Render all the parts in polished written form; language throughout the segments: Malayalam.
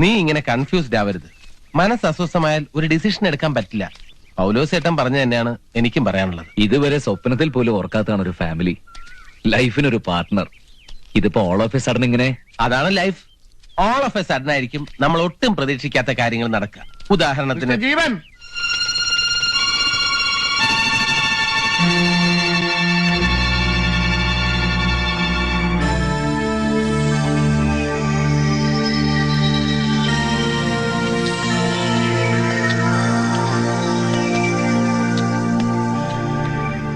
നീ ഇങ്ങനെ കൺഫ്യൂസ്ഡ് ആവരുത്. മനസ്സ് അസ്വസ്ഥമായാൽ ഒരു ഡിസിഷൻ എടുക്കാൻ പറ്റില്ല. പൗലോസേട്ടൻ പറഞ്ഞു തന്നെയാണ് എനിക്കും പറയാനുള്ളത്. ഇതുവരെ സ്വപ്നത്തിൽ പോലും ഓർക്കാത്തതാണ് ഒരു ഫാമിലി, ലൈഫിനൊരു പാർട്ട്ണർ. ഇതിപ്പോ ഓൾ ഓഫ് എ സഡൻ ഇങ്ങനെ. അതാണ് life. All of A sudden ആയിരിക്കും നമ്മൾ ഒട്ടും പ്രതീക്ഷിക്കാത്ത കാര്യങ്ങൾ നടക്കുക. ഉദാഹരണത്തിന് ജീവൻ,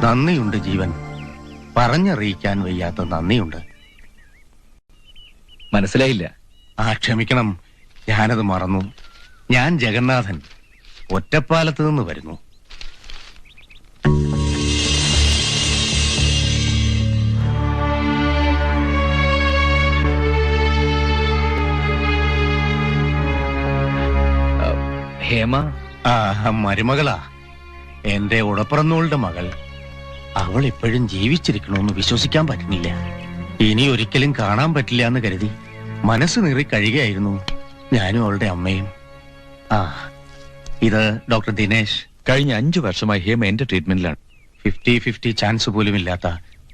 നന്ദിയുണ്ട് ജീവൻ, പറഞ്ഞറിയിക്കാൻ വയ്യാത്ത നന്ദിയുണ്ട്. മനസ്സിലായില്ല. ക്ഷമിക്കണം, ഞാനത് മറന്നു. ഞാൻ ജഗന്നാഥൻ, ഒറ്റപ്പാലത്ത് നിന്ന് വരുന്നു. ഹേമ മരുമകളാ, എന്റെ ഉടപ്പിറന്നോളുടെ മകൾ. അവൾ ഇപ്പോഴും ജീവിച്ചിരിക്കണമെന്ന് വിശ്വസിക്കാൻ പറ്റുന്നില്ല. ഇനി ഒരിക്കലും കാണാൻ പറ്റില്ല എന്ന് കരുതി മനസ്സ് നീറി കഴിയുകയായിരുന്നു ഞാനും അവളുടെ അമ്മയും. ഇത് ഡോക്ടർ ദിനേശ്. കഴിഞ്ഞ 5 വർഷമായി ഹേമ എന്റെ ട്രീറ്റ്മെന്റിലാണ്. 50-50 ചാൻസ് പോലും ഇല്ലാത്ത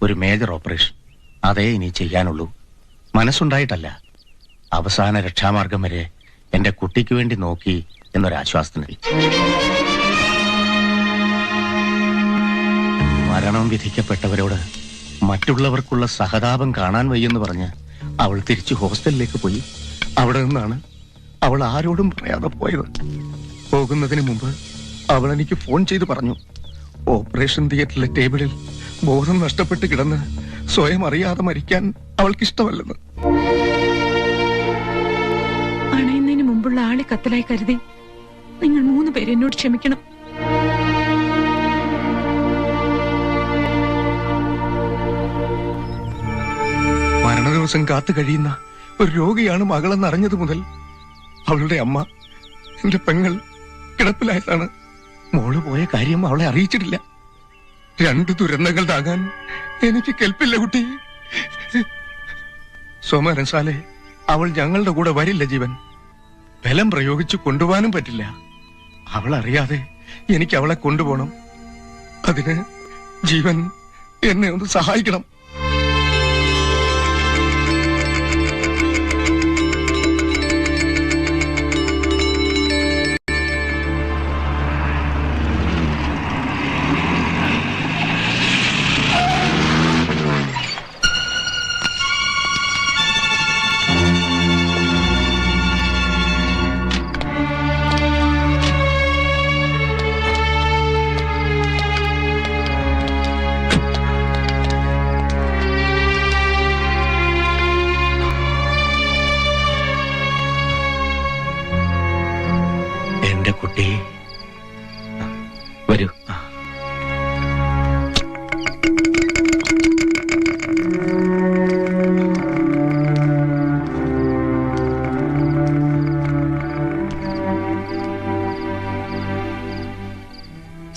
ഒരു മേജർ ഓപ്പറേഷൻ. അതേ ഇനി ചെയ്യാനുള്ളൂ. മനസ്സുണ്ടായിട്ടല്ല, അവസാന രക്ഷാമാർഗം വരെ എന്റെ കുട്ടിക്ക് വേണ്ടി നോക്കി എന്നൊരാശ്വാസത്തിന്. മരണം വിധിക്കപ്പെട്ടവരോട് മറ്റുള്ളവർക്കുള്ള സഹതാപം കാണാൻ വയ്യെന്ന് പറഞ്ഞ് അവൾ തിരിച്ചു ഹോസ്റ്റലിലേക്ക് പോയി. അവിടെ നിന്നാണ് അവൾ ആരോടും പറയാതെ പോയത്. പോകുന്നതിന് മുമ്പ് അവൾ എനിക്ക് ഫോൺ ചെയ്ത് പറഞ്ഞു, ഓപ്പറേഷൻ തിയേറ്ററിലെ ടേബിളിൽ ബോധം നഷ്ടപ്പെട്ട് കിടന്ന് സ്വയം അറിയാതെ മരിക്കാൻ അവൾക്കിഷ്ടമല്ലെന്ന്. അണയുന്നതിന് മുമ്പുള്ള ആളെ കത്തലായി കരുതി നിങ്ങൾ 3 പേര് എന്നോട് ക്ഷമിക്കണം. മരണദിവസം കാത്തു കഴിയുന്ന ഒരു രോഗിയാണ് മകളെന്ന് അറിഞ്ഞത് മുതൽ അവളുടെ അമ്മ, എന്റെ പെങ്ങൾ, കിടപ്പിലായതാണ്. മോള് പോയ കാര്യം അവളെ അറിയിച്ചിട്ടില്ല. 2 ദുരന്തങ്ങൾ താങ്ങാൻ എനിക്ക് കെൽപ്പില്ല കുട്ടി. സോമരസാലെ, അവൾ ഞങ്ങളുടെ കൂടെ വരില്ല ജീവൻ. ബലം പ്രയോഗിച്ച് കൊണ്ടുപോകാനും പറ്റില്ല. അവൾ അറിയാതെ എനിക്ക് അവളെ കൊണ്ടുപോകണം. അതിന് ജീവൻ എന്നെ ഒന്ന് സഹായിക്കണം. കുട്ടി വരൂ.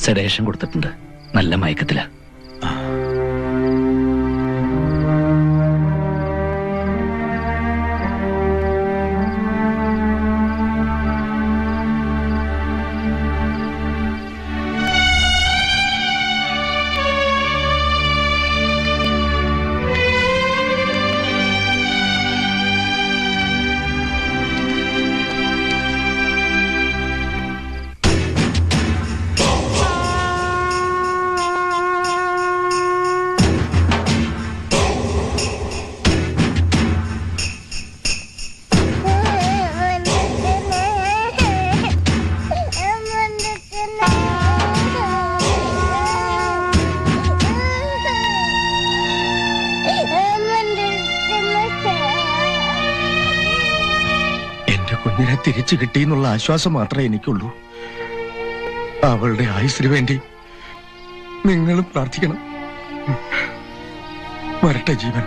സെഡേഷൻ കൊടുത്തിട്ടുണ്ട്. നല്ല മയക്കത്തില. കുഞ്ഞിനെ തിരിച്ചു കിട്ടിയെന്നുള്ള ആശ്വാസം മാത്രമേ എനിക്കുള്ളൂ. അവളുടെ ആയുസ്സിന് വേണ്ടി നിങ്ങളും പ്രാർത്ഥിക്കണം. വരട്ടെ ജീവൻ.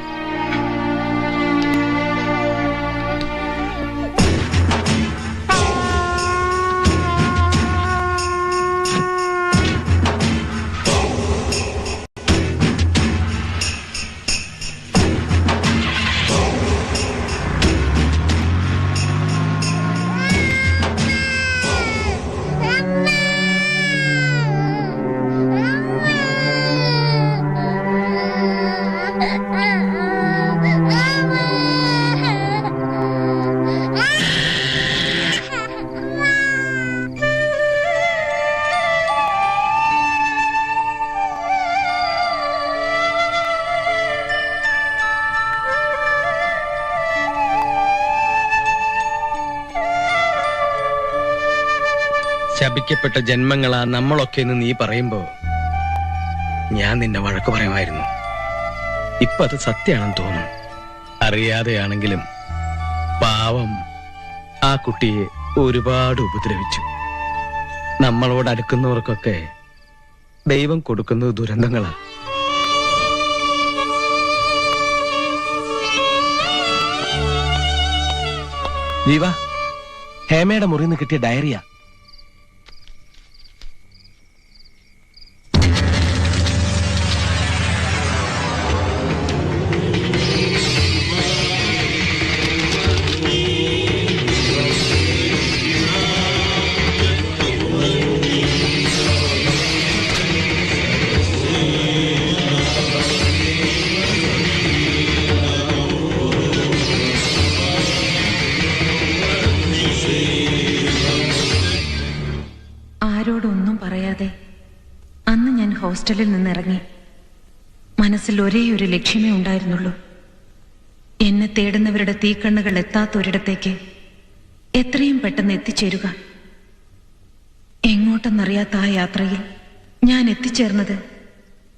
ശപിക്കപ്പെട്ട ജന്മങ്ങളാ നമ്മളൊക്കെ എന്ന് നീ പറയുമ്പോ ഞാൻ നിന്നെ വഴക്ക് പറയുമായിരുന്നു. ഇപ്പൊ അത് സത്യാണെന്ന് തോന്നുന്നു. അറിയാതെയാണെങ്കിലും പാവം ആ കുട്ടിയെ ഒരുപാട് ഉപദ്രവിച്ചു. നമ്മളോട് അടുക്കുന്നവർക്കൊക്കെ ദൈവം കൊടുക്കുന്നത് ദുരന്തങ്ങളാ. ജീവ, ഹേമയുടെ മുറിയിൽ നിന്ന് കിട്ടിയ ഡയറിയാ. ആരോടൊന്നും പറയാതെ അന്ന് ഞാൻ ഹോസ്റ്റലിൽ നിന്നിറങ്ങി. മനസ്സിൽ ഒരേ ഒരു ലക്ഷ്യമേ ഉണ്ടായിരുന്നുള്ളൂ. എന്നെ തേടുന്നവരുടെ തീക്കണ്ണുകൾ എത്താത്തൊരിടത്തേക്ക് എത്രയും പെട്ടെന്ന് എത്തിച്ചേരുക. എങ്ങോട്ടെന്നറിയാത്ത ആ യാത്രയിൽ ഞാൻ എത്തിച്ചേർന്നത്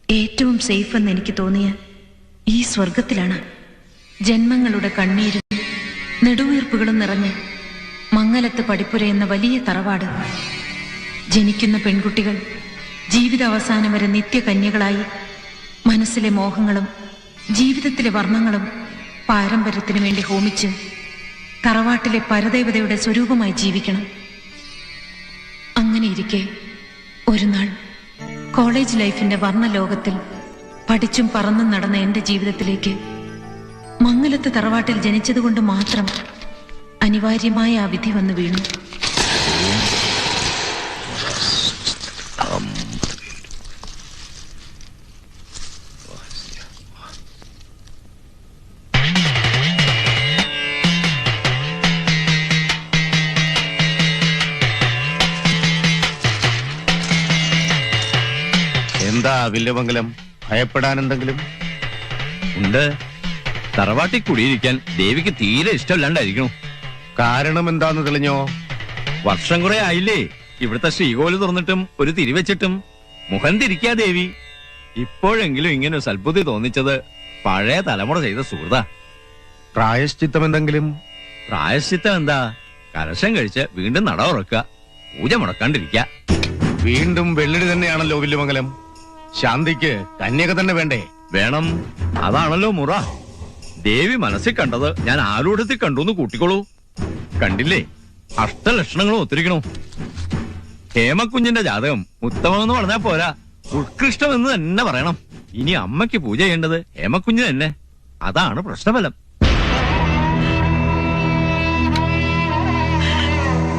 ഏറ്റവും സേഫ് എന്ന് എനിക്ക് തോന്നിയ ഈ സ്വർഗത്തിലാണ്. ജന്മങ്ങളുടെ കണ്ണീരും നെടുവീർപ്പുകളും നിറഞ്ഞ് മംഗലത്ത് പടിപ്പുര എന്ന വലിയ തറവാട്. ജനിക്കുന്ന പെൺകുട്ടികൾ ജീവിതാവസാനം വരെ നിത്യകന്യകളായി മനസ്സിലെ മോഹങ്ങളും ജീവിതത്തിലെ വർണ്ണങ്ങളും പാരമ്പര്യത്തിനു വേണ്ടി ഹോമിച്ച് തറവാട്ടിലെ പരദേവതയുടെ സ്വരൂപമായി ജീവിക്കണം. അങ്ങനെ ഇരിക്കെ ഒരു നാൾ കോളേജ് ലൈഫിന്റെ വർണ്ണലോകത്തിൽ പഠിച്ചും പറന്നും നടന്ന എന്റെ ജീവിതത്തിലേക്ക് മംഗലത്ത് തറവാട്ടിൽ ജനിച്ചതുകൊണ്ട് മാത്രം അനിവാര്യമായ ആ വിധി വന്നു വീണു. എന്താ വില്യമംഗലം, ഭയപ്പെടാനെന്തെങ്കിലും? ഉണ്ട്. തറവാട്ടിൽ കുടിയിരിക്കാൻ ദേവിക്ക് തീരെ ഇഷ്ടമില്ലാണ്ടായിരിക്കണു. കാരണം എന്താന്ന് തെളിഞ്ഞോ? വർഷം കുറെ ആയില്ലേ ഇവിടുത്തെ ശ്രീകോല് തുറന്നിട്ടും ഒരു തിരിവെച്ചിട്ടും. മുഖം തിരിക്കാ ദേവി. ഇപ്പോഴെങ്കിലും ഇങ്ങനെ സൽബുദ്ധി തോന്നിച്ചത് പഴയ തലമുറ ചെയ്ത സുഹൃതാ. പ്രായശ്ചിത്തം എന്തെങ്കിലും? പ്രായശ്ചിത്തം എന്താ? കലശം കഴിച്ച് വീണ്ടും നട ഉറക്കുക, പൂജ മുടക്കാണ്ടിരിക്ക. വീണ്ടും വെള്ളിടി തന്നെയാണല്ലോ വില്യമംഗലം. ശാന്തിക്ക് കന്യക തന്നെ വേണ്ടേ? വേണം. അതാണല്ലോ മുറ. ദേവി മനസ്സിൽ കണ്ടത് ഞാൻ ആരൂഢത്തിൽ കണ്ടുന്ന് കൂട്ടിക്കോളൂ. കണ്ടില്ലേ, അഷ്ടലക്ഷണങ്ങളും ഒത്തിരിക്കണു. ഹേമക്കുഞ്ഞിന്റെ ജാതകം ഉത്തമമെന്ന് പറഞ്ഞാൽ പോരാ, ഉത്കൃഷ്ടമെന്ന് തന്നെ പറയണം. ഇനി അമ്മയ്ക്ക് പൂജ ചെയ്യേണ്ടത് ഹേമക്കുഞ്ഞ് തന്നെ. അതാണ് പ്രശ്നഫലം.